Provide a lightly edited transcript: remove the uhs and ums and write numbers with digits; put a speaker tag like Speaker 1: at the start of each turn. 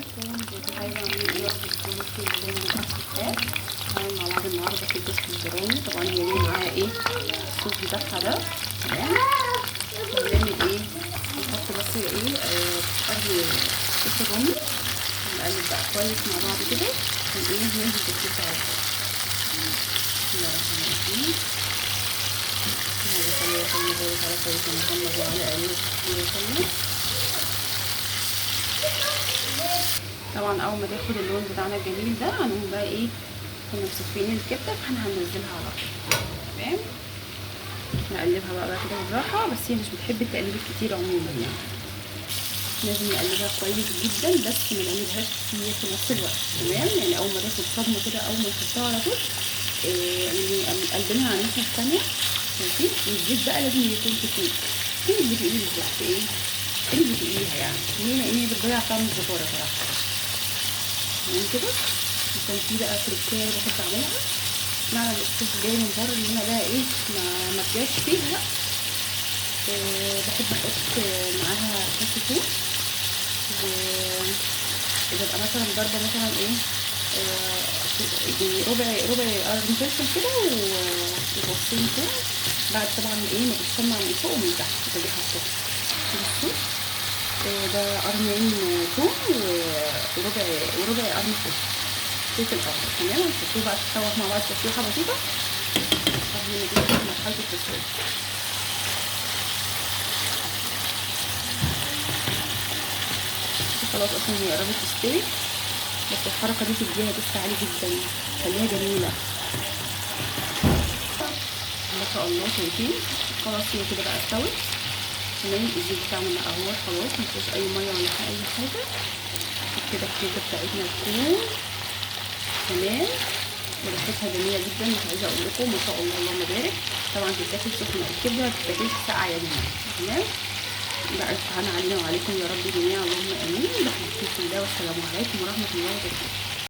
Speaker 1: ازيكم؟ عايزه اعمل ايه وجبه فول الصويا بالاساسات. هنعمل مع بعض النهارده في الكشك الجراني. طبعا هي جايه معاها ايه الصوص بتاعها ده. تمام. هنعمل ايه؟ نحط بس ايه قرن صوص الرمل، نقلب بقى كويس مع بعض كده وايه ننزل بالصوص على طول. بسم الله الرحمن الرحيم. خلينا نبارك على سيدنا محمد وعلى اله وصحبه وسلم. طبعا اول ما تاخد اللون بتاعنا الجميل ده هنقوم بقى ايه، كنا مصفيين الكبده فاحنا هننزلها على طول. تمام. نقلبها بقى كده بالراحه، بس هي مش بتحب التقليب الكتير عموما يعني. لازم نقلبها كويس جدا بس ما نقلبهاش كتير في نفس الوقت. تمام. يعني اول ما تاخد صدمه كده اول ما نحطها على طول قلبناها على الناحيه الثانيه. ماشي. والزيت بقى لازم يكون كتير. فين اللي بتقلي بالظبط ايه؟ اللي بتقليها يعني ليه؟ لان هي بتضيع طعم الزفاره صراحه. تمام كده. وكان في بقى تركايه اللي بحب اعملها مع الصوص جاي من بره اللي انا بقى ايه ما بجاش فيها. بحب احط معاها فص ثوم، وببقى مثلا ضربه مثلا ايه ربع قرن فلفل كده وفصين ثوم. بعد طبعا ايه ما بتشمع من فوق ومن تحت باجي حاطاها. بصوا ده قرنين ثوم وربع قرن فلفل اخضر. تمام. هنحطوه بقى تتشوح مع بعض تشويحه بسيطه قبل ما نيجي في مرحله التسويه. خلاص اصلا هي قربت تستوي، بس الحركه دي تديها لسه عالي جدا تخليها جميله ما شاء الله. شايفين؟ خلاص هي كده بقى استوت. تمام. الزيت بتاعنا بقى اهو خلاص مفيش اي ميه ولا اي حاجه. كده الكبده بتاعتنا تكون تمام وريحتها جميله جدا. مش عايزه اقول لكم ما شاء الله اللهم بارك. طبعا بتتاكل سخنه، الكبده ما بتتاكلش ساقعه يا جماعه. تمام. بقى الف هنا علينا وعليكم يا رب جميعا اللهم امين. بحبكم في الله والسلام عليكم ورحمه الله وبركاته.